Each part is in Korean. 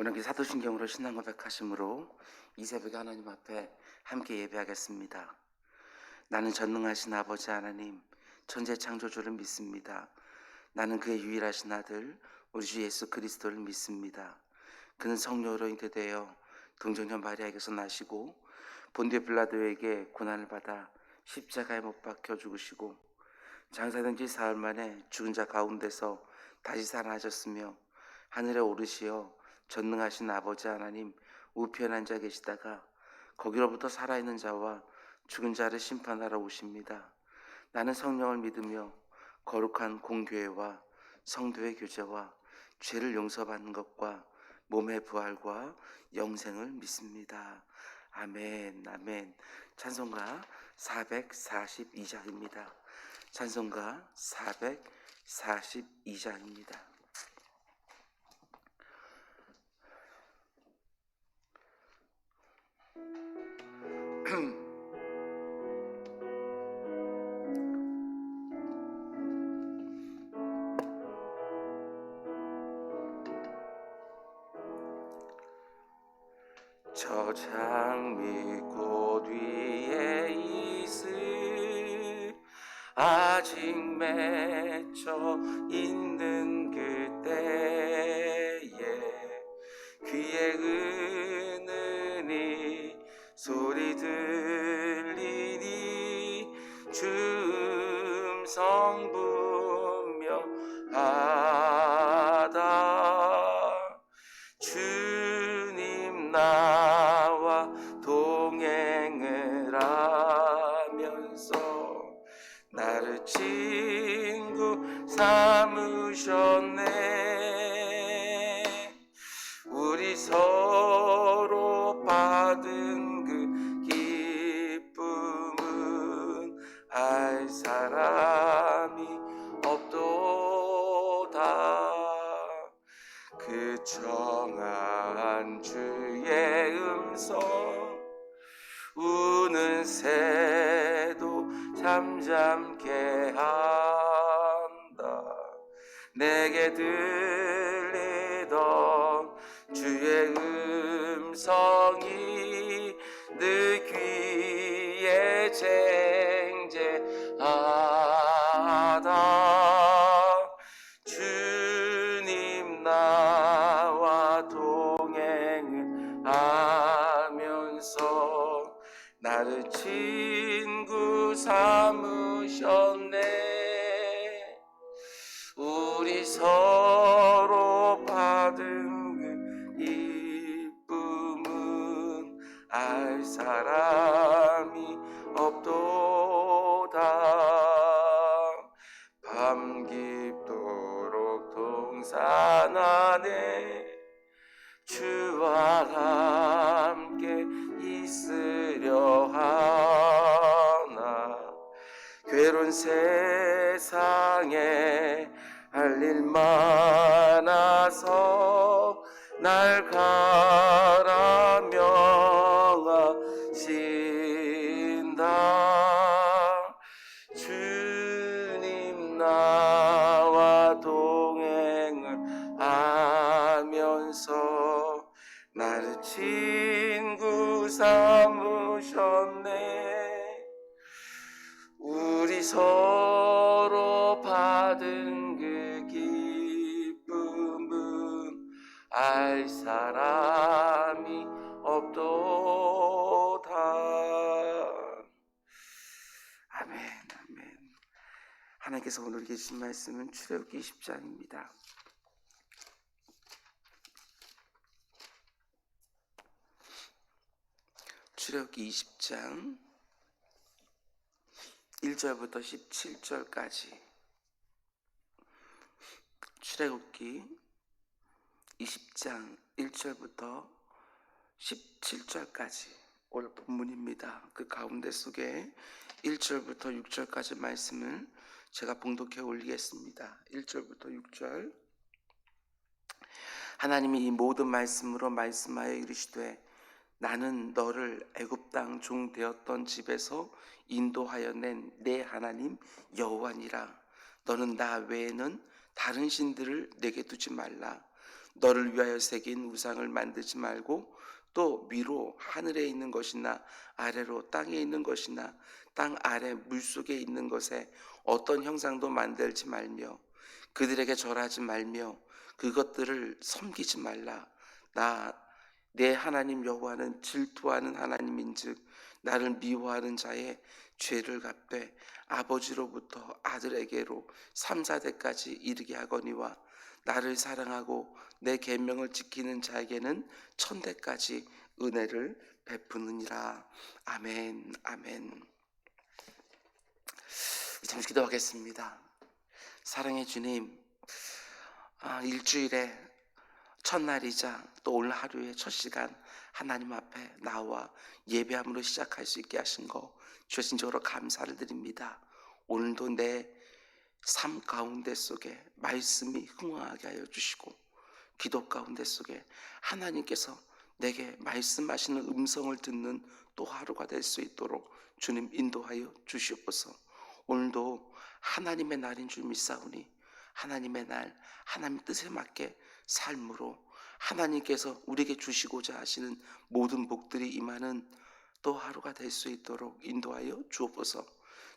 오늘 사도신경으로 신앙 고백하심으로 이 새벽에 하나님 앞에 함께 예배하겠습니다. 나는 전능하신 아버지 하나님, 천재 창조주를 믿습니다. 나는 그의 유일하신 아들 우리 주 예수 그리스도를 믿습니다. 그는 성령으로 잉태되어 동정녀 마리아에게서 나시고 본디오 빌라도에게 고난을 받아 십자가에 못 박혀 죽으시고 장사된 지 사흘 만에 죽은 자 가운데서 다시 살아나셨으며 하늘에 오르시어 전능하신 아버지 하나님 우편에 앉아 계시다가 거기로부터 살아있는 자와 죽은 자를 심판하러 오십니다. 나는 성령을 믿으며 거룩한 공교회와 성도의 교제와 죄를 용서받는 것과 몸의 부활과 영생을 믿습니다. 아멘, 아멘. 찬송가 442장입니다. 찬송가 442장입니다. 저 장미꽃 위에 있을 아직 맺혀 있는 그때에 귀에 은은히 소리 들리니 주음성 분명하다. 주님 나와 동행을 하면서 나를 친구 삼으셨네. 우리 서로 받은 그 기쁨은 알 사람이 없도다. 그 청아한 주의 음성 우는 새도 잠잠케 한다. 내게 들리던 주의 음성이 늘 귀에 쟁쟁하다. 주님 나와 동행을 하면서 나를 친구 삼으셨네. 우리 서로 받은 그 기쁨은 알 사람이 없도다. 밤 깊도록 동산 안에 주와 함께 있으려 하나. 괴로운 세상에 할 일 많아서 날 가라 명하신다. 주님 나와 동행을 하면서 나를 친구 삼으셨네. 우리 서로 받은 그 기쁨은 알 사람이 없도다. 아멘, 아멘. 하나님께서 오늘 계신 말씀은 출애굽기 20장입니다. 출애굽기 20장 1절부터 17절까지. 출애굽기 20장 1절부터 17절까지 오늘 본문입니다. 그 가운데 속에 1절부터 6절까지 말씀을 제가 봉독해 올리겠습니다. 1절부터 6절. 하나님이 이 모든 말씀으로 말씀하여 이르시되 나는 너를 애굽 땅 종 되었던 집에서 인도하여 낸 내 하나님 여호와니라. 너는 나 외에는 다른 신들을 내게 두지 말라. 너를 위하여 새긴 우상을 만들지 말고 또 위로 하늘에 있는 것이나 아래로 땅에 있는 것이나 땅 아래 물속에 있는 것에 어떤 형상도 만들지 말며 그들에게 절하지 말며 그것들을 섬기지 말라. 나 내 하나님 여호와는 질투하는 하나님인즉 나를 미워하는 자의 죄를 갚되 아버지로부터 아들에게로 3, 4대까지 이르게 하거니와 나를 사랑하고 내 계명을 지키는 자에게는 1000대까지 은혜를 베푸느니라. 아멘. 아멘. 잠시 기도하겠습니다. 사랑의 주님, 일주일에 첫날이자 또 오늘 하루의 첫 시간 하나님 앞에 나와 예배함으로 시작할 수 있게 하신 거 주신적으로 감사를 드립니다. 오늘도 내 삶 가운데 속에 말씀이 흥황하게 하여 주시고 기도 가운데 속에 하나님께서 내게 말씀하시는 음성을 듣는 또 하루가 될 수 있도록 주님 인도하여 주시옵소서. 오늘도 하나님의 날인 줄 믿사오니 하나님의 날 하나님 뜻에 맞게 삶으로 하나님께서 우리에게 주시고자 하시는 모든 복들이 임하는 또 하루가 될 수 있도록 인도하여 주옵소서.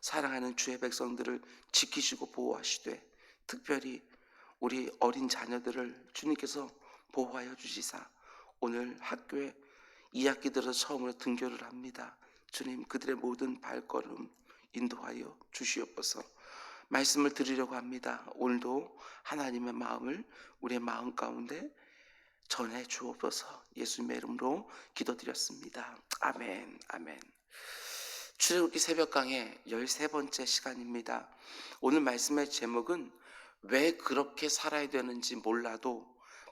사랑하는 주의 백성들을 지키시고 보호하시되 특별히 우리 어린 자녀들을 주님께서 보호하여 주시사 오늘 학교에 2학기 들어서 처음으로 등교를 합니다. 주님 그들의 모든 발걸음 인도하여 주시옵소서. 말씀을 드리려고 합니다. 오늘도 하나님의 마음을 우리의 마음 가운데 전해 주옵소서. 예수님의 이름으로 기도드렸습니다. 아멘. 아멘. 출애굽기 새벽 강의 13번째 시간입니다. 오늘 말씀의 제목은 왜 그렇게 살아야 되는지 몰라도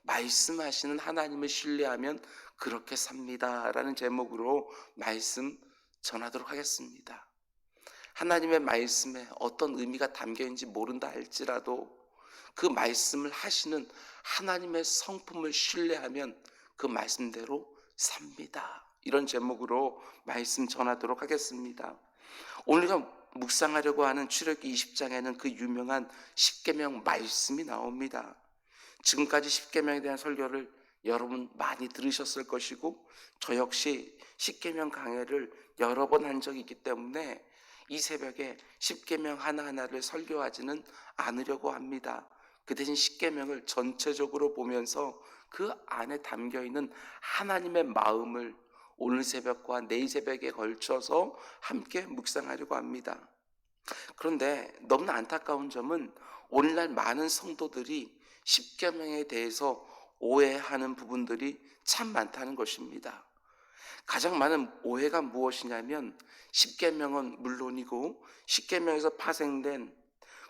말씀하시는 하나님을 신뢰하면 그렇게 삽니다 라는 제목으로 말씀 전하도록 하겠습니다. 하나님의 말씀에 어떤 의미가 담겨 있는지 모른다 할지라도 그 말씀을 하시는 하나님의 성품을 신뢰하면 그 말씀대로 삽니다. 이런 제목으로 말씀 전하도록 하겠습니다. 오늘 우리가 묵상하려고 하는 출애굽기 20장에는 그 유명한 십계명 말씀이 나옵니다. 지금까지 십계명에 대한 설교를 여러분 많이 들으셨을 것이고 저 역시 십계명 강해를 여러 번 한 적이 있기 때문에 이 새벽에 십계명 하나하나를 설교하지는 않으려고 합니다. 그 대신 십계명을 전체적으로 보면서 그 안에 담겨있는 하나님의 마음을 오늘 새벽과 내일 새벽에 걸쳐서 함께 묵상하려고 합니다. 그런데 너무나 안타까운 점은 오늘날 많은 성도들이 십계명에 대해서 오해하는 부분들이 참 많다는 것입니다. 가장 많은 오해가 무엇이냐면 십계명은 물론이고 십계명에서 파생된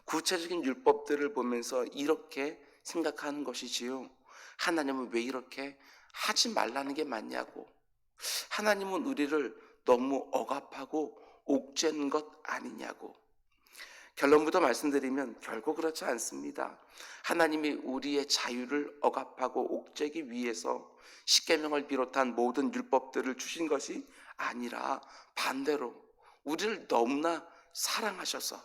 구체적인 율법들을 보면서 이렇게 생각하는 것이지요. 하나님은 왜 이렇게 하지 말라는 게 맞냐고. 하나님은 우리를 너무 억압하고 옥죄는 것 아니냐고. 결론부터 말씀드리면 결코 그렇지 않습니다. 하나님이 우리의 자유를 억압하고 옥죄기 위해서 십계명을 비롯한 모든 율법들을 주신 것이 아니라 반대로 우리를 너무나 사랑하셔서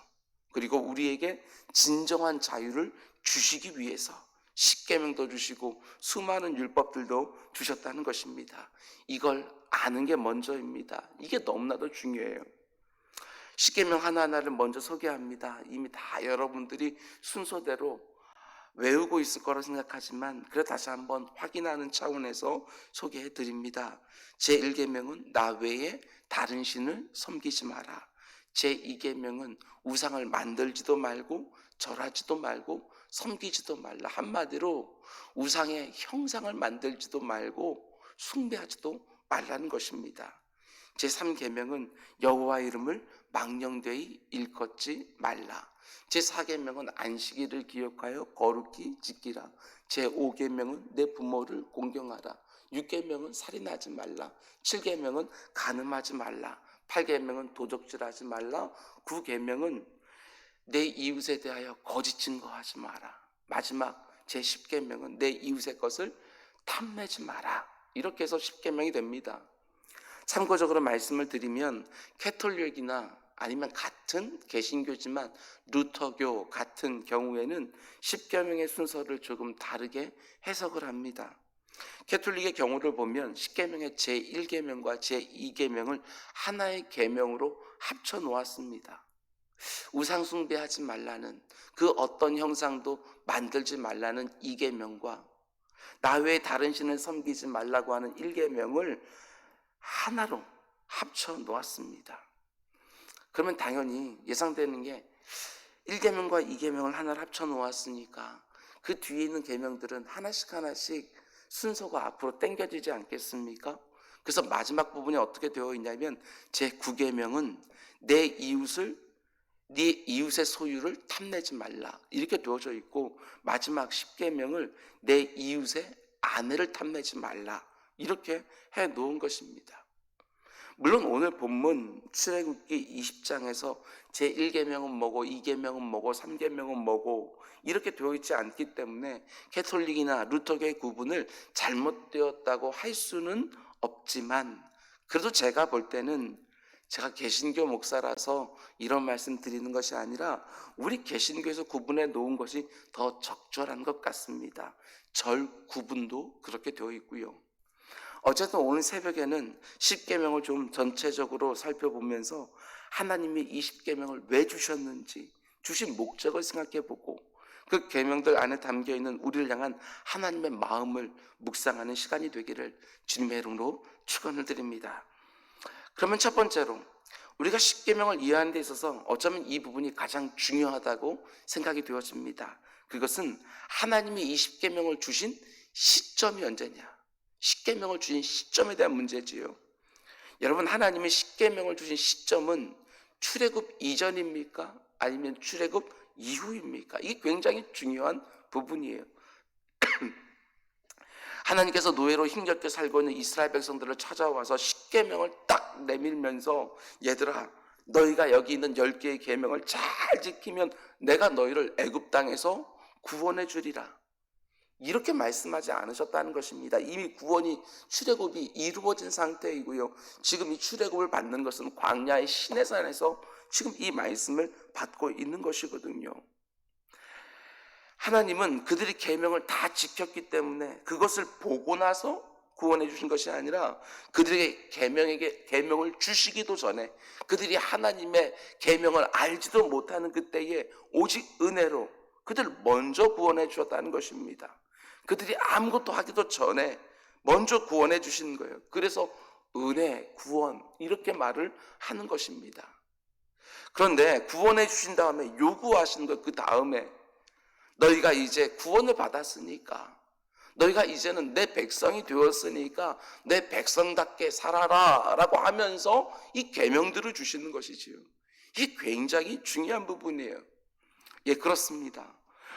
그리고 우리에게 진정한 자유를 주시기 위해서 십계명도 주시고 수많은 율법들도 주셨다는 것입니다. 이걸 아는 게 먼저입니다. 이게 너무나도 중요해요. 십계명 하나하나를 먼저 소개합니다. 이미 다 여러분들이 순서대로 외우고 있을 거라 생각하지만 그래도 다시 한번 확인하는 차원에서 소개해 드립니다. 제1계명은 나 외에 다른 신을 섬기지 마라. 제2계명은 우상을 만들지도 말고 절하지도 말고 섬기지도 말라. 한마디로 우상의 형상을 만들지도 말고 숭배하지도 말라는 것입니다. 제3계명은 여호와 이름을 망령되이 일컫지 말라. 제4계명은 안식일을 기억하여 거룩히 지키라. 제5계명은 내 부모를 공경하라. 6계명은 살인하지 말라. 7계명은 간음하지 말라. 8계명은 도적질하지 말라. 9계명은 내 이웃에 대하여 거짓 증거하지 마라. 마지막 제10계명은 내 이웃의 것을 탐내지 마라. 이렇게 해서 10계명이 됩니다. 참고적으로 말씀을 드리면 캐톨릭이나 아니면 같은 개신교지만 루터교 같은 경우에는 10계명의 순서를 조금 다르게 해석을 합니다. 캐톨릭의 경우를 보면 10계명의 제1계명과 제2계명을 하나의 계명으로 합쳐 놓았습니다. 우상 숭배하지 말라는, 그 어떤 형상도 만들지 말라는 2계명과 나 외에 다른 신을 섬기지 말라고 하는 1계명을 하나로 합쳐 놓았습니다. 그러면 당연히 예상되는 게 1계명과 2계명을 하나로 합쳐 놓았으니까 그 뒤에 있는 계명들은 하나씩 순서가 앞으로 당겨지지 않겠습니까? 그래서 마지막 부분이 어떻게 되어 있냐면 제9계명은 내 이웃을 네 이웃의 소유를 탐내지 말라 이렇게 되어져 있고, 마지막 10계명을 내 이웃의 아내를 탐내지 말라 이렇게 해 놓은 것입니다. 물론 오늘 본문 출애굽기 20장에서 제1계명은 뭐고 2계명은 뭐고 3계명은 뭐고 이렇게 되어 있지 않기 때문에 캐톨릭이나 루터교의 구분을 잘못되었다고 할 수는 없지만, 그래도 제가 볼 때는 제가 개신교 목사라서 이런 말씀 드리는 것이 아니라 우리 개신교에서 구분해 놓은 것이 더 적절한 것 같습니다. 절 구분도 그렇게 되어 있고요. 어쨌든 오늘 새벽에는 10계명을 좀 전체적으로 살펴보면서 하나님이 이 10계명을 왜 주셨는지, 주신 목적을 생각해보고 그 계명들 안에 담겨있는 우리를 향한 하나님의 마음을 묵상하는 시간이 되기를 주님의 이름으로 축원을 드립니다. 그러면 첫 번째로 우리가 10계명을 이해하는 데 있어서 어쩌면 이 부분이 가장 중요하다고 생각이 되어집니다. 그것은 하나님이 이 10계명을 주신 시점이 언제냐, 10계명을 주신 시점에 대한 문제지요. 여러분, 하나님이 10계명을 주신 시점은 출애굽 이전입니까? 아니면 출애굽 이후입니까? 이게 굉장히 중요한 부분이에요. 하나님께서 노예로 힘겹게 살고 있는 이스라엘 백성들을 찾아와서 10계명을 딱 내밀면서 얘들아, 너희가 여기 있는 10개의 계명을 잘 지키면 내가 너희를 애굽 땅에서 구원해 주리라 이렇게 말씀하지 않으셨다는 것입니다. 이미 구원이, 출애굽이 이루어진 상태이고요. 지금 이 출애굽을 받는 것은 광야의 시내산에서 지금 이 말씀을 받고 있는 것이거든요. 하나님은 그들이 계명을 다 지켰기 때문에 그것을 보고 나서 구원해 주신 것이 아니라 그들에게 계명을 주시기도 전에, 그들이 하나님의 계명을 알지도 못하는 그때에 오직 은혜로 그들 먼저 구원해 주셨다는 것입니다. 그들이 아무것도 하기도 전에 먼저 구원해 주신 거예요. 그래서 은혜, 구원 이렇게 말을 하는 것입니다. 그런데 구원해 주신 다음에 요구하시는 것, 그 다음에 너희가 이제 구원을 받았으니까, 너희가 이제는 내 백성이 되었으니까 내 백성답게 살아라 라고 하면서 이 계명들을 주시는 것이지요. 이게 굉장히 중요한 부분이에요. 예, 그렇습니다.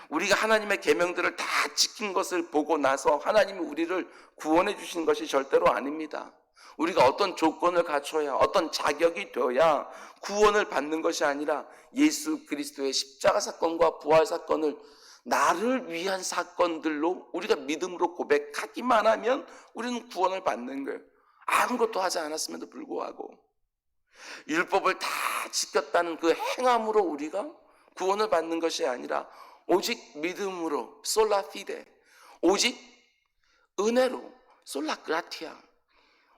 우리가 하나님의 계명들을 다 지킨 것을 보고 나서 하나님이 우리를 구원해 주신 것이 절대로 아닙니다. 우리가 어떤 조건을 갖춰야, 어떤 자격이 되어야 구원을 받는 것이 아니라 예수 그리스도의 십자가 사건과 부활 사건을 나를 위한 사건들로 우리가 믿음으로 고백하기만 하면 우리는 구원을 받는 거예요. 아무것도 하지 않았음에도 불구하고 율법을 다 지켰다는 그 행함으로 우리가 구원을 받는 것이 아니라 오직 믿음으로, 솔라 피데, 오직 은혜로, 솔라 그라티아,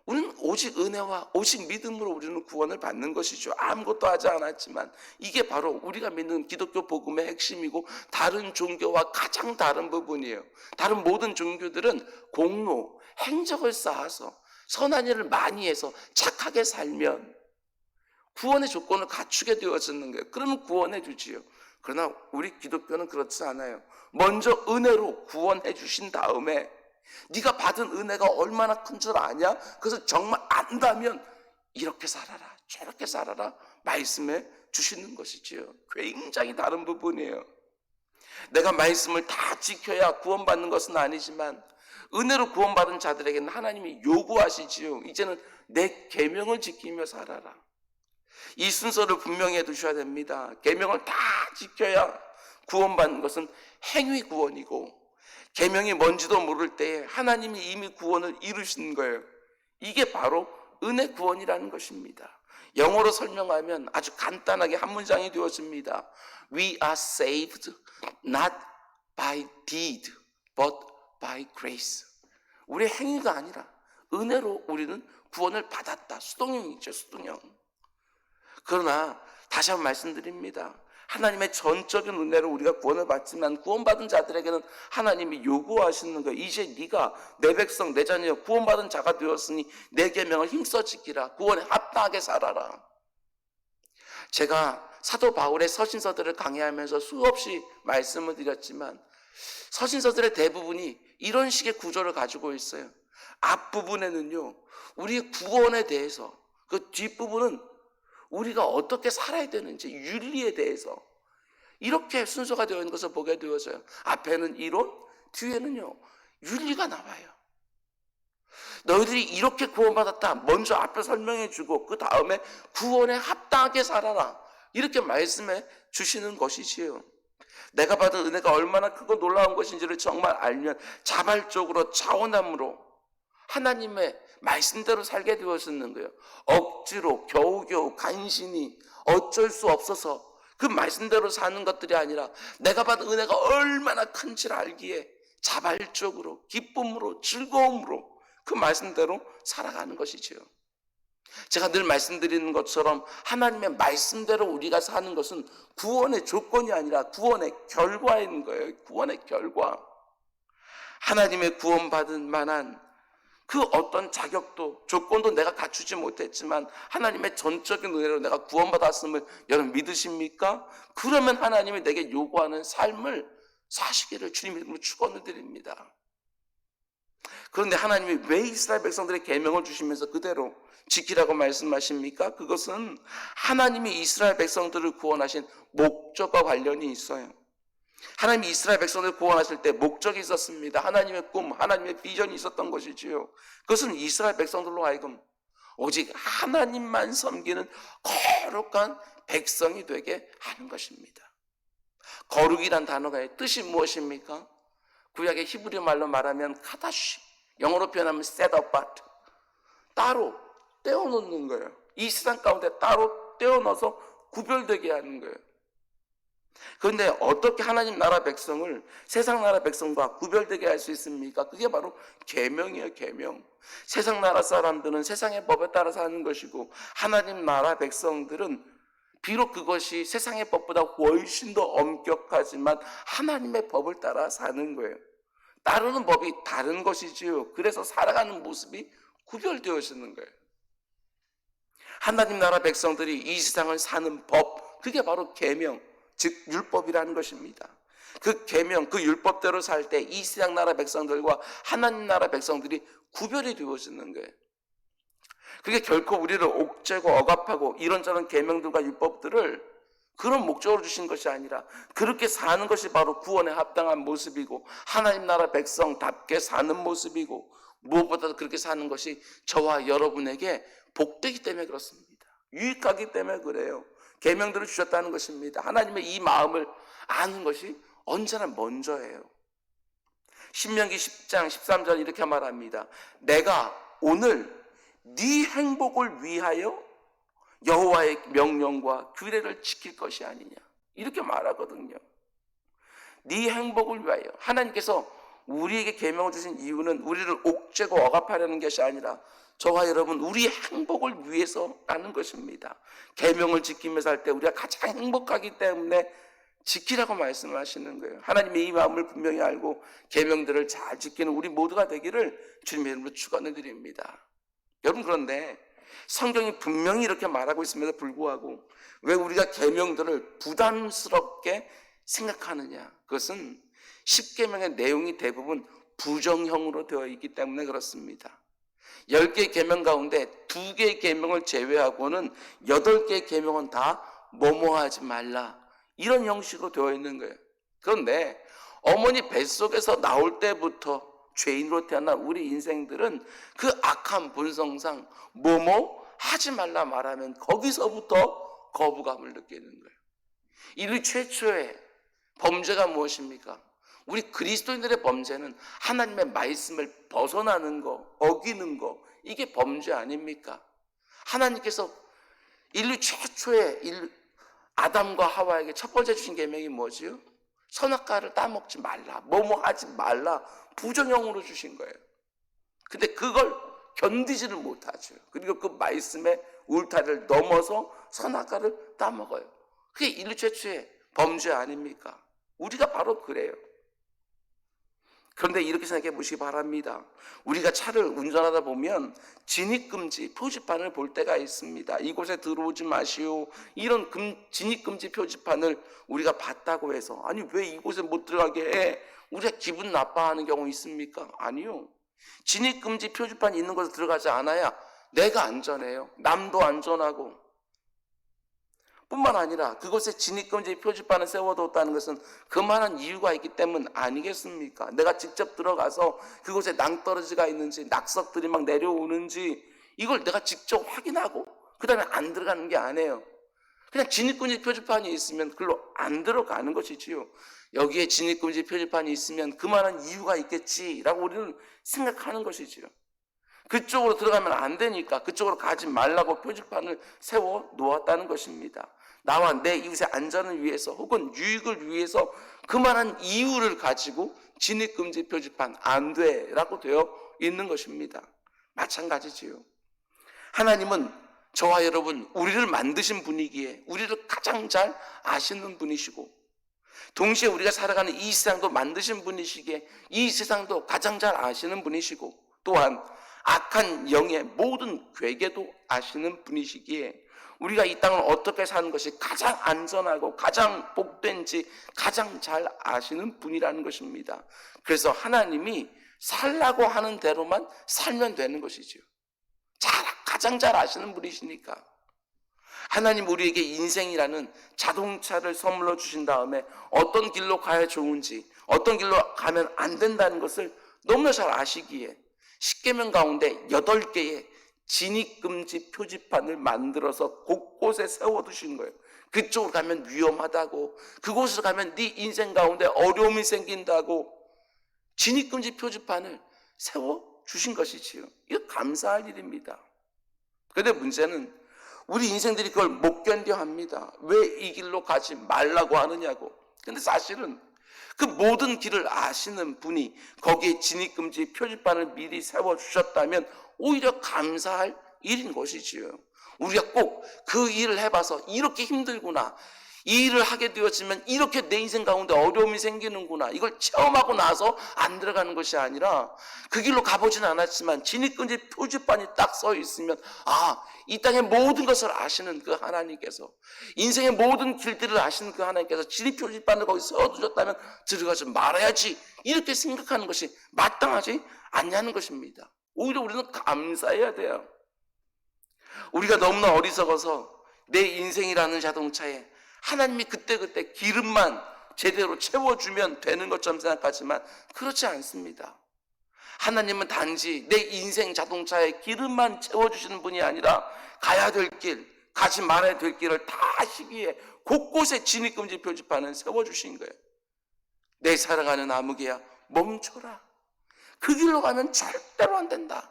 우리는 오직 은혜와 오직 믿음으로 우리는 구원을 받는 것이죠. 아무것도 하지 않았지만 이게 바로 우리가 믿는 기독교 복음의 핵심이고 다른 종교와 가장 다른 부분이에요. 다른 모든 종교들은 공로, 행적을 쌓아서 선한 일을 많이 해서 착하게 살면 구원의 조건을 갖추게 되어지는 거예요. 그러면 구원해 주지요. 그러나 우리 기독교는 그렇지 않아요. 먼저 은혜로 구원해 주신 다음에 네가 받은 은혜가 얼마나 큰 줄 아냐? 그래서 정말 안다면 이렇게 살아라, 저렇게 살아라 말씀해 주시는 것이지요. 굉장히 다른 부분이에요. 내가 말씀을 다 지켜야 구원받는 것은 아니지만 은혜로 구원받은 자들에게는 하나님이 요구하시지요. 이제는 내 계명을 지키며 살아라. 이 순서를 분명히 해두셔야 됩니다. 계명을 다 지켜야 구원받는 것은 행위 구원이고, 계명이 뭔지도 모를 때에 하나님이 이미 구원을 이루신 거예요. 이게 바로 은혜 구원이라는 것입니다. 영어로 설명하면 아주 간단하게 한 문장이 되어집니다. We are saved not by deed but by grace. 우리의 행위가 아니라 은혜로 우리는 구원을 받았다. 수동형이죠, 수동형. 그러나 다시 한번 말씀드립니다. 하나님의 전적인 은혜로 우리가 구원을 받지만 구원받은 자들에게는 하나님이 요구하시는 거예요. 이제 네가 내 백성 내 자녀 구원받은 자가 되었으니 내 계명을 힘써 지키라. 구원에 합당하게 살아라. 제가 사도 바울의 서신서들을 강의하면서 수없이 말씀을 드렸지만 서신서들의 대부분이 이런 식의 구조를 가지고 있어요. 앞부분에는요, 우리의 구원에 대해서, 그 뒷부분은 우리가 어떻게 살아야 되는지, 윤리에 대해서 이렇게 순서가 되어 있는 것을 보게 되어져요. 앞에는 이론, 뒤에는요 윤리가 나와요. 너희들이 이렇게 구원받았다 먼저 앞에 설명해 주고 그 다음에 구원에 합당하게 살아라 이렇게 말씀해 주시는 것이지요. 내가 받은 은혜가 얼마나 크고 놀라운 것인지를 정말 알면 자발적으로 차원함으로 하나님의 말씀대로 살게 되었는 거예요. 억지로 겨우겨우 간신히 어쩔 수 없어서 그 말씀대로 사는 것들이 아니라 내가 받은 은혜가 얼마나 큰지를 알기에 자발적으로 기쁨으로 즐거움으로 그 말씀대로 살아가는 것이지요. 제가 늘 말씀드리는 것처럼 하나님의 말씀대로 우리가 사는 것은 구원의 조건이 아니라 구원의 결과인 거예요. 구원의 결과. 하나님의 구원받은 만한 그 어떤 자격도 조건도 내가 갖추지 못했지만 하나님의 전적인 은혜로 내가 구원받았음을 여러분 믿으십니까? 그러면 하나님이 내게 요구하는 삶을 사시기를 주님 이름으로 축원을 드립니다. 그런데 하나님이 왜 이스라엘 백성들의 계명을 주시면서 그대로 지키라고 말씀하십니까? 그것은 하나님이 이스라엘 백성들을 구원하신 목적과 관련이 있어요. 하나님이 이스라엘 백성들을 구원하실 때 목적이 있었습니다. 하나님의 꿈, 하나님의 비전이 있었던 것이지요. 그것은 이스라엘 백성들로 하여금 오직 하나님만 섬기는 거룩한 백성이 되게 하는 것입니다. 거룩이란 단어의 뜻이 무엇입니까? 구약의 히브리 말로 말하면 카다시, 영어로 표현하면 set apart, 따로 떼어놓는 거예요. 이 세상 가운데 따로 떼어넣어서 구별되게 하는 거예요. 그런데 어떻게 하나님 나라 백성을 세상 나라 백성과 구별되게 할 수 있습니까? 그게 바로 계명이에요. 계명. 세상 나라 사람들은 세상의 법에 따라 사는 것이고 하나님 나라 백성들은 비록 그것이 세상의 법보다 훨씬 더 엄격하지만 하나님의 법을 따라 사는 거예요. 따르는 법이 다른 것이지요. 그래서 살아가는 모습이 구별되어지는 거예요. 하나님 나라 백성들이 이 세상을 사는 법, 그게 바로 계명, 즉 율법이라는 것입니다. 그 계명, 그 율법대로 살 때 이 세상 나라 백성들과 하나님 나라 백성들이 구별이 되어지는 거예요. 그게 결코 우리를 옥죄고 억압하고 이런저런 계명들과 율법들을 그런 목적으로 주신 것이 아니라 그렇게 사는 것이 바로 구원에 합당한 모습이고 하나님 나라 백성답게 사는 모습이고 무엇보다도 그렇게 사는 것이 저와 여러분에게 복되기 때문에 그렇습니다. 유익하기 때문에 그래요. 계명들을 주셨다는 것입니다. 하나님의 이 마음을 아는 것이 언제나 먼저예요. 신명기 10장 13절 이렇게 말합니다. 내가 오늘 네 행복을 위하여 여호와의 명령과 규례를 지킬 것이 아니냐 이렇게 말하거든요. 네 행복을 위하여. 하나님께서 우리에게 계명을 주신 이유는 우리를 옥죄고 억압하려는 것이 아니라 저와 여러분 우리의 행복을 위해서라는 것입니다. 계명을 지키며 살 때 우리가 가장 행복하기 때문에 지키라고 말씀을 하시는 거예요. 하나님의 이 마음을 분명히 알고 계명들을 잘 지키는 우리 모두가 되기를 주님의 이름으로 축원을 드립니다. 여러분, 그런데 성경이 분명히 이렇게 말하고 있음에도 불구하고 왜 우리가 계명들을 부담스럽게 생각하느냐? 그것은 10계명의 내용이 대부분 부정형으로 되어 있기 때문에 그렇습니다. 10개의 계명 가운데 2개의 계명을 제외하고는 8개의 계명은 다 뭐뭐하지 말라 이런 형식으로 되어 있는 거예요. 그런데 어머니 뱃속에서 나올 때부터 죄인으로 태어난 우리 인생들은 그 악한 본성상 뭐뭐 하지 말라 말하면 거기서부터 거부감을 느끼는 거예요. 인류 최초의 범죄가 무엇입니까? 우리 그리스도인들의 범죄는 하나님의 말씀을 벗어나는 거, 어기는 거, 이게 범죄 아닙니까? 하나님께서 인류 최초의 아담과 하와에게 첫 번째 주신 계명이 뭐지요? 선악과를 따먹지 말라, 뭐뭐 하지 말라, 부정형으로 주신 거예요. 근데 그걸 견디지를 못하죠. 그리고 그 말씀의 울타리를 넘어서 선악과를 따먹어요. 그게 인류 최초의 범죄 아닙니까? 우리가 바로 그래요. 그런데 이렇게 생각해 보시기 바랍니다. 우리가 차를 운전하다 보면 진입금지 표지판을 볼 때가 있습니다. 이곳에 들어오지 마시오, 이런 진입금지 표지판을 우리가 봤다고 해서 아니 왜 이곳에 못 들어가게 해? 우리가 기분 나빠하는 경우 있습니까? 아니요. 진입금지 표지판이 있는 곳에 들어가지 않아야 내가 안전해요. 남도 안전하고. 뿐만 아니라 그곳에 진입금지 표지판을 세워뒀다는 것은 그만한 이유가 있기 때문 아니겠습니까? 내가 직접 들어가서 그곳에 낭떠러지가 있는지 낙석들이 막 내려오는지 이걸 내가 직접 확인하고 그 다음에 안 들어가는 게 아니에요. 그냥 진입금지 표지판이 있으면 글로 안 들어가는 것이지요. 여기에 진입금지 표지판이 있으면 그만한 이유가 있겠지라고 우리는 생각하는 것이지요. 그쪽으로 들어가면 안 되니까 그쪽으로 가지 말라고 표지판을 세워 놓았다는 것입니다. 나와 내 이웃의 안전을 위해서 혹은 유익을 위해서 그만한 이유를 가지고 진입금지 표지판 안 돼라고 되어 있는 것입니다. 마찬가지지요. 하나님은 저와 여러분 우리를 만드신 분이기에 우리를 가장 잘 아시는 분이시고 동시에 우리가 살아가는 이 세상도 만드신 분이시기에 이 세상도 가장 잘 아시는 분이시고 또한 악한 영의 모든 괴계도 아시는 분이시기에 우리가 이 땅을 어떻게 사는 것이 가장 안전하고 가장 복된지 가장 잘 아시는 분이라는 것입니다. 그래서 하나님이 살라고 하는 대로만 살면 되는 것이죠. 가장 잘 아시는 분이시니까. 하나님 우리에게 인생이라는 자동차를 선물로 주신 다음에 어떤 길로 가야 좋은지 어떤 길로 가면 안 된다는 것을 너무나 잘 아시기에 십계명 가운데 8개의 진입금지 표지판을 만들어서 곳곳에 세워두신 거예요. 그쪽으로 가면 위험하다고, 그곳으로 가면 네 인생 가운데 어려움이 생긴다고 진입금지 표지판을 세워주신 것이지요. 이거 감사할 일입니다. 그런데 문제는 우리 인생들이 그걸 못 견뎌 합니다. 왜 이 길로 가지 말라고 하느냐고. 근데 사실은 그 모든 길을 아시는 분이 거기에 진입금지 표지판을 미리 세워주셨다면 오히려 감사할 일인 것이지요. 우리가 꼭 그 일을 해봐서 이렇게 힘들구나, 이 일을 하게 되었지만 이렇게 내 인생 가운데 어려움이 생기는구나, 이걸 체험하고 나서 안 들어가는 것이 아니라 그 길로 가보진 않았지만 진입금지 표지판이 딱 써 있으면 이 땅의 모든 것을 아시는 그 하나님께서, 인생의 모든 길들을 아시는 그 하나님께서 진입 표지판을 거기 세워두셨다면 들어가지 말아야지 이렇게 생각하는 것이 마땅하지 않냐는 것입니다. 오히려 우리는 감사해야 돼요. 우리가 너무나 어리석어서 내 인생이라는 자동차에 하나님이 그때그때 기름만 제대로 채워주면 되는 것처럼 생각하지만 그렇지 않습니다. 하나님은 단지 내 인생 자동차에 기름만 채워주시는 분이 아니라 가야 될 길, 가지 말아야 될 길을 다 하시기에 곳곳에 진입금지 표지판을 세워주신 거예요. 내 살아가는 아무개야 멈춰라. 그 길로 가면 절대로 안 된다.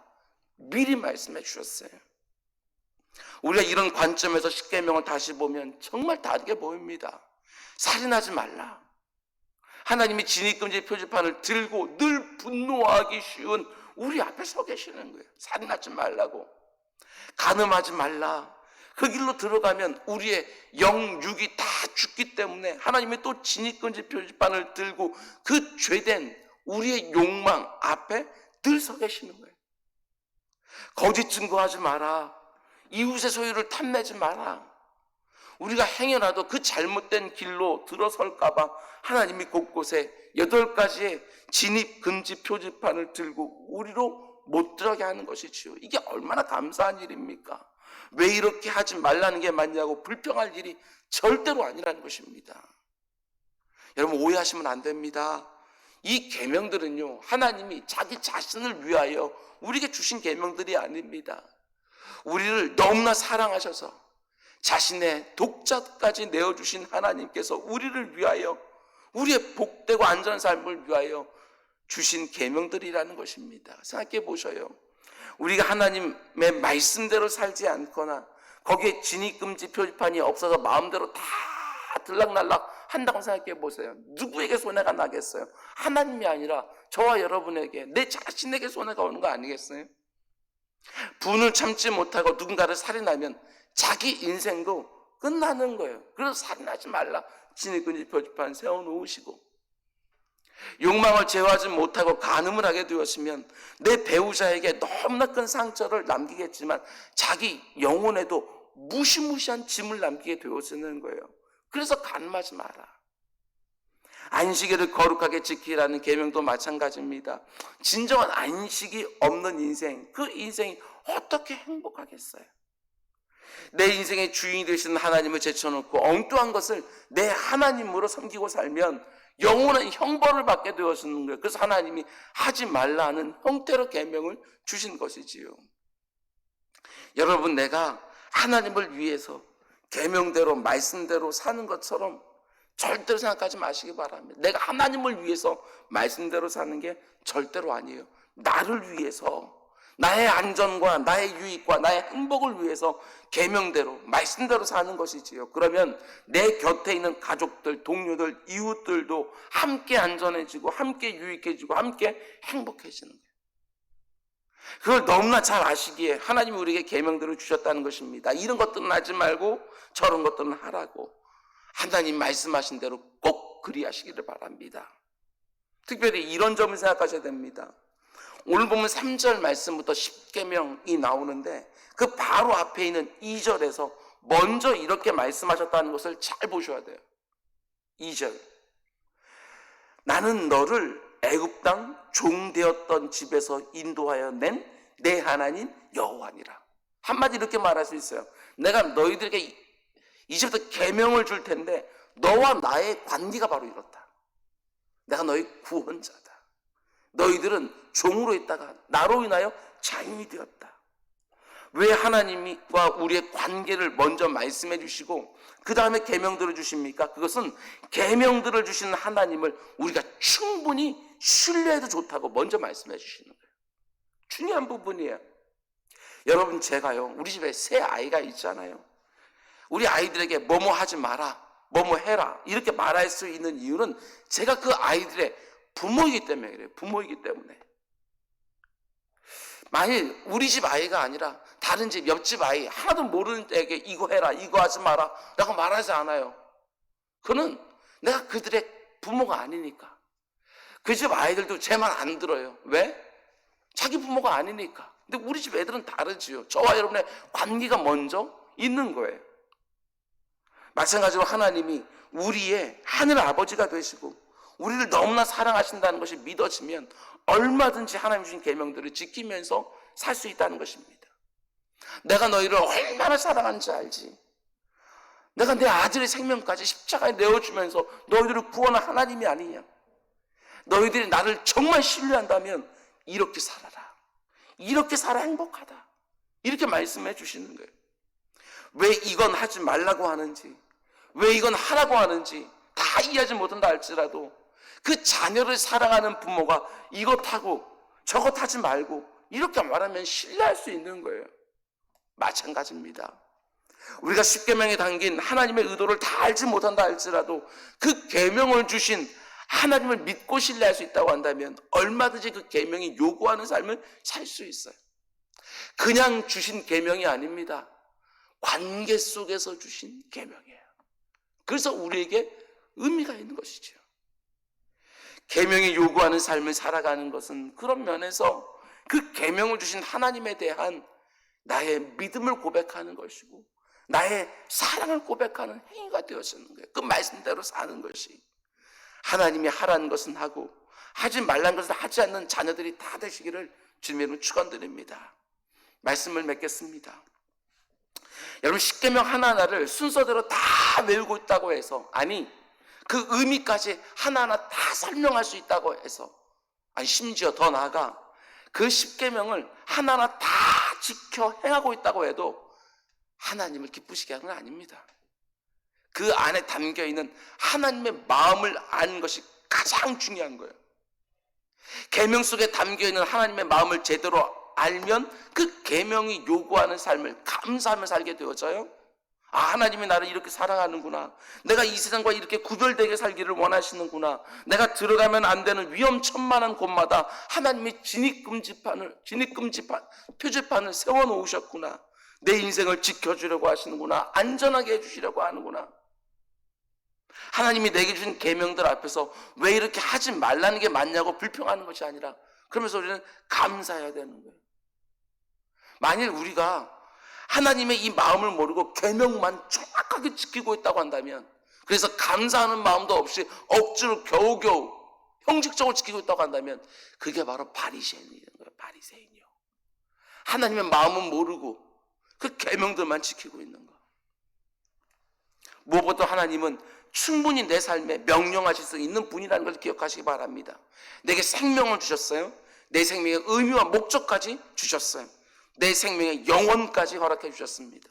미리 말씀해 주셨어요. 우리가 이런 관점에서 십계명을 다시 보면 정말 다르게 보입니다. 살인하지 말라. 하나님이 진입금지 표지판을 들고 늘 분노하기 쉬운 우리 앞에 서 계시는 거예요. 살인하지 말라고. 간음하지 말라. 그 길로 들어가면 우리의 영육이 다 죽기 때문에 하나님이 또 진입금지 표지판을 들고 그 죄된 우리의 욕망 앞에 늘 서 계시는 거예요. 거짓 증거하지 마라. 이웃의 소유를 탐내지 마라. 우리가 행여라도 그 잘못된 길로 들어설까봐 하나님이 곳곳에 8가지의 진입금지 표지판을 들고 우리로 못 들어가게 하는 것이지요. 이게 얼마나 감사한 일입니까? 왜 이렇게 하지 말라는 게 맞냐고 불평할 일이 절대로 아니라는 것입니다. 여러분 오해하시면 안 됩니다. 이 계명들은요, 하나님이 자기 자신을 위하여 우리에게 주신 계명들이 아닙니다. 우리를 너무나 사랑하셔서 자신의 독자까지 내어주신 하나님께서 우리를 위하여, 우리의 복되고 안전한 삶을 위하여 주신 계명들이라는 것입니다. 생각해 보셔요. 우리가 하나님의 말씀대로 살지 않거나 거기에 진입금지 표지판이 없어서 마음대로 다 들락날락 한다고 생각해 보세요. 누구에게 손해가 나겠어요? 하나님이 아니라 저와 여러분에게, 내 자신에게 손해가 오는 거 아니겠어요? 분을 참지 못하고 누군가를 살인하면 자기 인생도 끝나는 거예요. 그래서 살인하지 말라 진입금지 표지판 세워놓으시고, 욕망을 제어하지 못하고 간음을 하게 되었으면 내 배우자에게 너무나 큰 상처를 남기겠지만 자기 영혼에도 무시무시한 짐을 남기게 되었는 거예요. 그래서 간음하지 마라. 안식일을 거룩하게 지키라는 계명도 마찬가지입니다. 진정한 안식이 없는 인생, 그 인생이 어떻게 행복하겠어요? 내 인생의 주인이 되시는 하나님을 제쳐놓고 엉뚱한 것을 내 하나님으로 섬기고 살면 영원한 형벌을 받게 되었는 거예요. 그래서 하나님이 하지 말라는 형태로 계명을 주신 것이지요. 여러분, 내가 하나님을 위해서 계명대로 말씀대로 사는 것처럼 절대로 생각하지 마시기 바랍니다. 내가 하나님을 위해서 말씀대로 사는 게 절대로 아니에요. 나를 위해서, 나의 안전과 나의 유익과 나의 행복을 위해서 계명대로 말씀대로 사는 것이지요. 그러면 내 곁에 있는 가족들, 동료들, 이웃들도 함께 안전해지고 함께 유익해지고 함께 행복해지는 거예요. 그걸 너무나 잘 아시기에 하나님이 우리에게 계명대로 주셨다는 것입니다. 이런 것들은 하지 말고 저런 것들은 하라고 하나님 말씀하신 대로 꼭 그리하시기를 바랍니다. 특별히 이런 점을 생각하셔야 됩니다. 오늘 보면 3절 말씀부터 10계명이 나오는데 그 바로 앞에 있는 2절에서 먼저 이렇게 말씀하셨다는 것을 잘 보셔야 돼요. 2절, 나는 너를 애굽 땅 종 되었던 집에서 인도하여 낸 내 하나님 여호와니라. 한마디 이렇게 말할 수 있어요. 내가 너희들에게 이제부터 계명을 줄 텐데 너와 나의 관계가 바로 이렇다. 내가 너희 구원자다. 너희들은 종으로 있다가 나로 인하여 자유인이 되었다. 왜 하나님과 우리의 관계를 먼저 말씀해 주시고 그 다음에 계명들을 주십니까? 그것은 계명들을 주시는 하나님을 우리가 충분히 신뢰해도 좋다고 먼저 말씀해 주시는 거예요. 중요한 부분이에요. 여러분, 제가요, 우리 집에 새 아이가 있잖아요. 우리 아이들에게 뭐뭐 하지 마라, 뭐뭐 해라 이렇게 말할 수 있는 이유는 제가 그 아이들의 부모이기 때문에 그래요. 부모이기 때문에. 만일 우리 집 아이가 아니라 다른 집, 옆집 아이 하나도 모르는 애에게 이거 해라, 이거 하지 마라 라고 말하지 않아요. 그는 내가 그들의 부모가 아니니까. 그 집 아이들도 제 말 안 들어요. 왜? 자기 부모가 아니니까. 근데 우리 집 애들은 다르지요. 저와 여러분의 관계가 먼저 있는 거예요. 마찬가지로 하나님이 우리의 하늘 아버지가 되시고 우리를 너무나 사랑하신다는 것이 믿어지면 얼마든지 하나님 주신 계명들을 지키면서 살 수 있다는 것입니다. 내가 너희를 얼마나 사랑하는지 알지. 내가 내 아들의 생명까지 십자가에 내어주면서 너희들을 구원한 하나님이 아니냐. 너희들이 나를 정말 신뢰한다면 이렇게 살아라. 이렇게 살아 행복하다. 이렇게 말씀해 주시는 거예요. 왜 이건 하지 말라고 하는지, 왜 이건 하라고 하는지 다 이해하지 못한다 할지라도 그 자녀를 사랑하는 부모가 이것 하고 저것 하지 말고 이렇게 말하면 신뢰할 수 있는 거예요. 마찬가지입니다. 우리가 십계명에 담긴 하나님의 의도를 다 알지 못한다 할지라도 그 계명을 주신 하나님을 믿고 신뢰할 수 있다고 한다면 얼마든지 그 계명이 요구하는 삶을 살 수 있어요. 그냥 주신 계명이 아닙니다. 관계 속에서 주신 계명이에요. 그래서 우리에게 의미가 있는 것이죠. 계명이 요구하는 삶을 살아가는 것은 그런 면에서 그 계명을 주신 하나님에 대한 나의 믿음을 고백하는 것이고 나의 사랑을 고백하는 행위가 되어지는 거예요. 그 말씀대로 사는 것이. 하나님이 하라는 것은 하고 하지 말라는 것은 하지 않는 자녀들이 다 되시기를 주님으로 축원드립니다. 말씀을 맺겠습니다. 여러분, 십계명 하나하나를 순서대로 다 외우고 있다고 해서, 아니 그 의미까지 하나하나 다 설명할 수 있다고 해서, 아니 심지어 더 나아가 그 십계명을 하나하나 다 지켜 행하고 있다고 해도 하나님을 기쁘시게 하는 건 아닙니다. 그 안에 담겨있는 하나님의 마음을 아는 것이 가장 중요한 거예요. 계명 속에 담겨있는 하나님의 마음을 제대로 알면 그 계명이 요구하는 삶을 감사하며 살게 되어져요. 아, 하나님이 나를 이렇게 사랑하는구나. 내가 이 세상과 이렇게 구별되게 살기를 원하시는구나. 내가 들어가면 안 되는 위험천만한 곳마다 하나님이 표지판을 세워놓으셨구나. 내 인생을 지켜주려고 하시는구나. 안전하게 해주시려고 하는구나. 하나님이 내게 주신 계명들 앞에서 왜 이렇게 하지 말라는 게 맞냐고 불평하는 것이 아니라, 그러면서 우리는 감사해야 되는 거예요. 만일 우리가 하나님의 이 마음을 모르고 계명만 정확하게 지키고 있다고 한다면, 그래서 감사하는 마음도 없이 억지로 겨우겨우 형식적으로 지키고 있다고 한다면, 그게 바로 바리새인이라는 거예요. 바리새인이요. 하나님의 마음은 모르고 그 계명들만 지키고 있는 거. 무엇보다 하나님은 충분히 내 삶에 명령하실 수 있는 분이라는 걸 기억하시기 바랍니다. 내게 생명을 주셨어요. 내 생명의 의미와 목적까지 주셨어요. 내 생명의 영원까지 허락해 주셨습니다.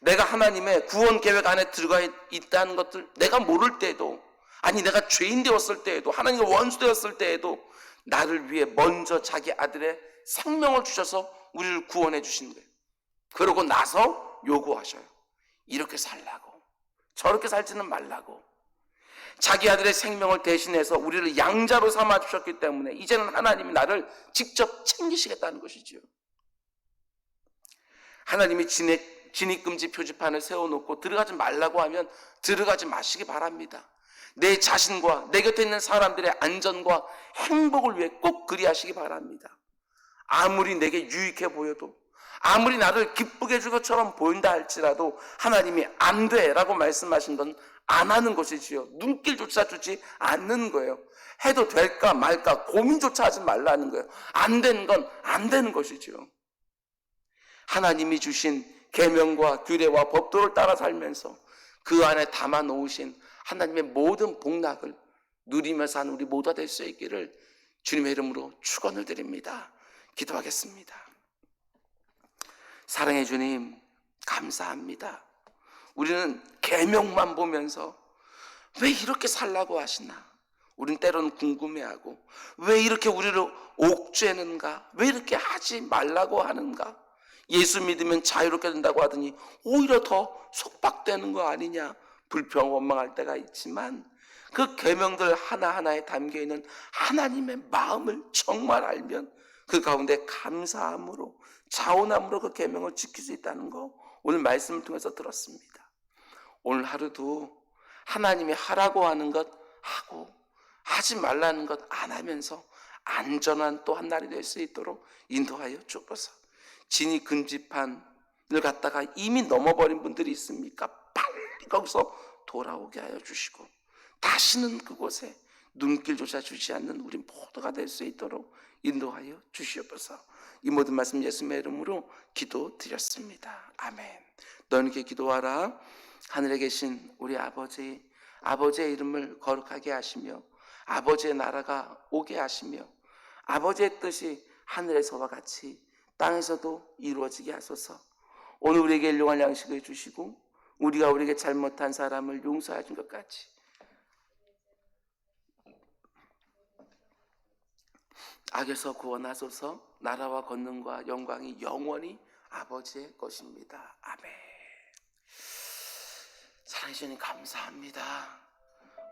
내가 하나님의 구원 계획 안에 들어가 있다는 것들 내가 모를 때에도, 아니 내가 죄인 되었을 때에도, 하나님과 원수 되었을 때에도 나를 위해 먼저 자기 아들의 생명을 주셔서 우리를 구원해 주신 거예요. 그러고 나서 요구하셔요. 이렇게 살라고, 저렇게 살지는 말라고. 자기 아들의 생명을 대신해서 우리를 양자로 삼아 주셨기 때문에 이제는 하나님이 나를 직접 챙기시겠다는 것이지요. 하나님이 진입금지 표지판을 세워놓고 들어가지 말라고 하면 들어가지 마시기 바랍니다. 내 자신과 내 곁에 있는 사람들의 안전과 행복을 위해 꼭 그리하시기 바랍니다. 아무리 내게 유익해 보여도, 아무리 나를 기쁘게 해줄 것처럼 보인다 할지라도 하나님이 안 돼라고 말씀하신 건 안 하는 것이지요. 눈길조차 주지 않는 거예요. 해도 될까 말까 고민조차 하지 말라는 거예요. 안 되는 건 안 되는 것이지요. 하나님이 주신 계명과 규례와 법도를 따라 살면서 그 안에 담아 놓으신 하나님의 모든 복락을 누리며 사는 우리 모두가 될 수 있기를 주님의 이름으로 축원을 드립니다. 기도하겠습니다. 사랑해 주님, 감사합니다. 우리는 계명만 보면서 왜 이렇게 살라고 하시나, 우린 때로는 궁금해하고, 왜 이렇게 우리를 옥죄는가, 왜 이렇게 하지 말라고 하는가, 예수 믿으면 자유롭게 된다고 하더니 오히려 더 속박되는 거 아니냐, 불평 원망할 때가 있지만 그 계명들 하나하나에 담겨있는 하나님의 마음을 정말 알면 그 가운데 감사함으로, 자원함으로 그 계명을 지킬 수 있다는 거 오늘 말씀을 통해서 들었습니다. 오늘 하루도 하나님이 하라고 하는 것 하고, 하지 말라는 것 안 하면서 안전한 또 한 날이 될 수 있도록 인도하여 주옵소서. 진이 금지판을 갖다가 이미 넘어버린 분들이 있습니까? 빨리 거기서 돌아오게 하여 주시고, 다시는 그곳에 눈길조차 주지 않는 우리 모두가 될 수 있도록 인도하여 주시옵소서. 이 모든 말씀 예수님의 이름으로 기도드렸습니다. 아멘. 너희에게 기도하라. 하늘에 계신 우리 아버지의 이름을 거룩하게 하시며 아버지의 나라가 오게 하시며 아버지의 뜻이 하늘에서와 같이 땅에서도 이루어지게 하소서. 오늘 우리에게 일용할 양식을 주시고 우리가 우리에게 잘못한 사람을 용서해 준 것 같이 악에서 구원하소서. 나라와 권능과 영광이 영원히 아버지의 것입니다. 아멘. 사랑해 주님 감사합니다.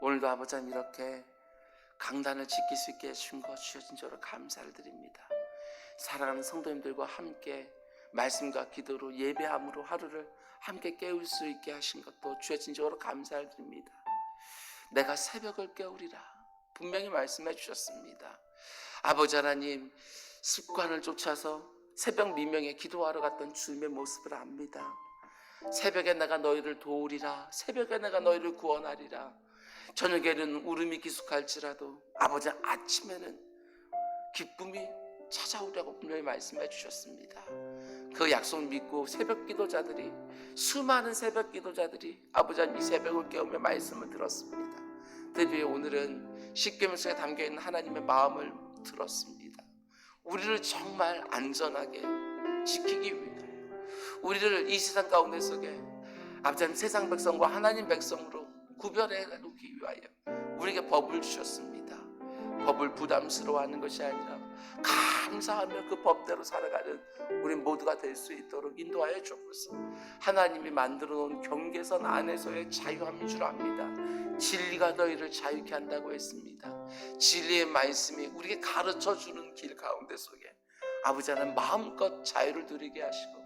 오늘도 아버지 하나님 이렇게 강단을 지킬 수 있게 해주신 것 주셔진 저로 감사를 드립니다. 사랑하는 성도님들과 함께 말씀과 기도로 예배함으로 하루를 함께 깨울 수 있게 하신 것도 주셔진 저로 감사를 드립니다. 내가 새벽을 깨우리라 분명히 말씀해 주셨습니다. 아버지 하나님, 습관을 쫓아서 새벽 미명에 기도하러 갔던 주님의 모습을 압니다. 새벽에 내가 너희를 도우리라, 새벽에 내가 너희를 구원하리라. 저녁에는 울음이 기숙할지라도 아버지 아침에는 기쁨이 찾아오라고 분명히 말씀해 주셨습니다. 그 약속 믿고 새벽 기도자들이, 수많은 새벽 기도자들이 아버지 이 새벽을 깨우며 말씀을 들었습니다. 드디어 오늘은 십계명 속에 담겨있는 하나님의 마음을 들었습니다. 우리를 정말 안전하게 지키기 위해, 우리를 이 세상 가운데 속에 아버지 세상 백성과 하나님 백성으로 구별해 놓기 위하여 우리에게 법을 주셨습니다. 법을 부담스러워하는 것이 아니라 감사하며 그 법대로 살아가는 우리 모두가 될 수 있도록 인도하여 주옵소서. 하나님이 만들어 놓은 경계선 안에서의 자유함인 줄 압니다. 진리가 너희를 자유케 한다고 했습니다. 진리의 말씀이 우리에게 가르쳐주는 길 가운데 속에 아버지 하나님 마음껏 자유를 누리게 하시고,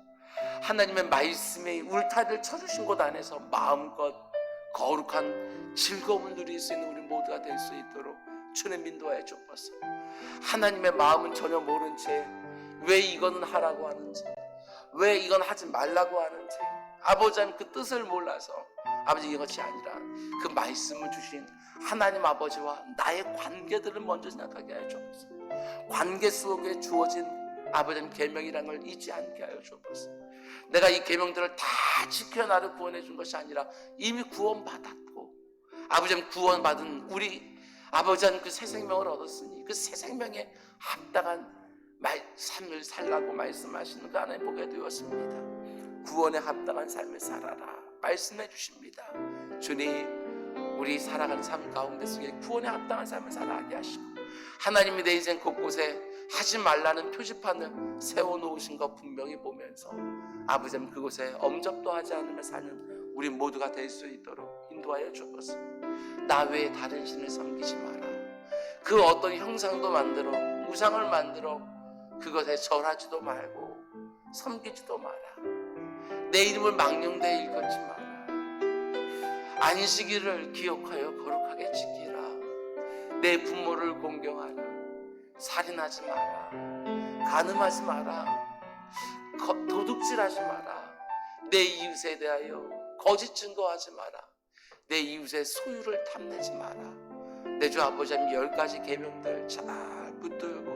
하나님의 말씀에 울타리를 쳐주신 곳 안에서 마음껏 거룩한 즐거움을 누릴 수 있는 우리 모두가 될 수 있도록 주님 인도하여 주옵소서. 하나님의 마음은 전혀 모른 채 왜 이거는 하라고 하는지, 왜 이건 하지 말라고 하는지 아버지 하나님 그 뜻을 몰라서 아버지 이것이 아니라 그 말씀을 주신 하나님 아버지와 나의 관계들을 먼저 생각하게 하여 주옵소서. 관계 속에 주어진 아버지 하나님 계명이라는 걸 잊지 않게 하여 주옵소서. 내가 이 계명들을 다 지켜 나를 구원해 준 것이 아니라 이미 구원받았고 아버지 하나님 구원받은 우리 아버지 하나님 그 새 생명을 얻었으니 그 새 생명에 합당한 삶을 살라고 말씀하시는 그 하나님 보게 되었습니다. 구원에 합당한 삶을 살아라 말씀해 주십니다. 주님, 우리 살아가는 삶 가운데 속에 구원에 합당한 삶을 살아가게 하시고, 하나님이 내 인생 곳곳에 하지 말라는 표지판을 세워놓으신 것 분명히 보면서 아버지 하나님 그곳에 엄접도 하지 않으며 사는 우리 모두가 될 수 있도록 인도하여 주옵소서. 나 외에 다른 신을 섬기지 마라. 그 어떤 형상도 만들어 우상을 만들어 그것에 절하지도 말고 섬기지도 마라. 내 이름을 망령되이 일컫지 마라. 안식일을 기억하여 거룩하게 지키라. 내 부모를 공경하라. 살인하지 마라. 간음하지 마라. 도둑질하지 마라. 내 이웃에 대하여 거짓 증거하지 마라. 내 이웃의 소유를 탐내지 마라. 내 주 아버지 하나님 10가지 계명들 잘 붙들고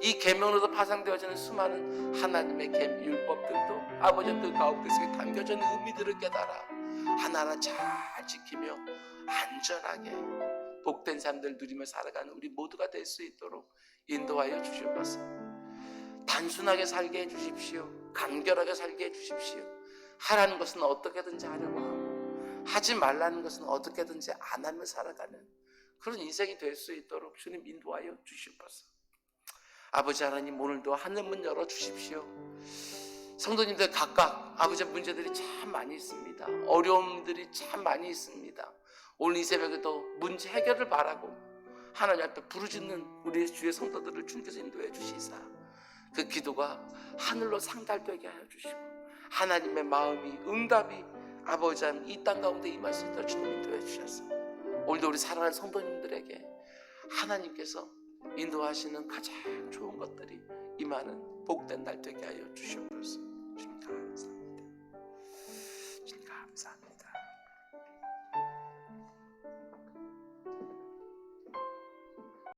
이 계명으로도 파상되어지는 수많은 하나님의 율법들도 아버지 그 가운데 속에 담겨져 있는 의미들을 깨달아 하나하나 잘 지키며 안전하게 복된 삶들 누리며 살아가는 우리 모두가 될 수 있도록 인도하여 주시옵소서. 단순하게 살게 해주십시오. 간결하게 살게 해주십시오. 하라는 것은 어떻게든지 하려고 하고 하지 말라는 것은 어떻게든지 안 하며 살아가는 그런 인생이 될 수 있도록 주님 인도하여 주시옵소서. 아버지 하나님, 오늘도 하늘문 열어주십시오. 성도님들 각각 아버지의 문제들이 참 많이 있습니다. 어려움들이 참 많이 있습니다. 오늘 이 새벽에도 문제 해결을 바라고 하나님 앞에 부르짖는 우리 주의 성도들을 주님께서 인도해 주시사 그 기도가 하늘로 상달되게 하여 주시고 하나님의 마음이 응답이 아버지 하나님 이 땅 가운데 임할 수 있도록 주님 인도해 주셔서 오늘도 우리 사랑하는 성도님들에게 하나님께서 인도하시는 가장 좋은 것들이 임하는 복된 날 되게 하여 주시옵소서. 주님 감사합니다.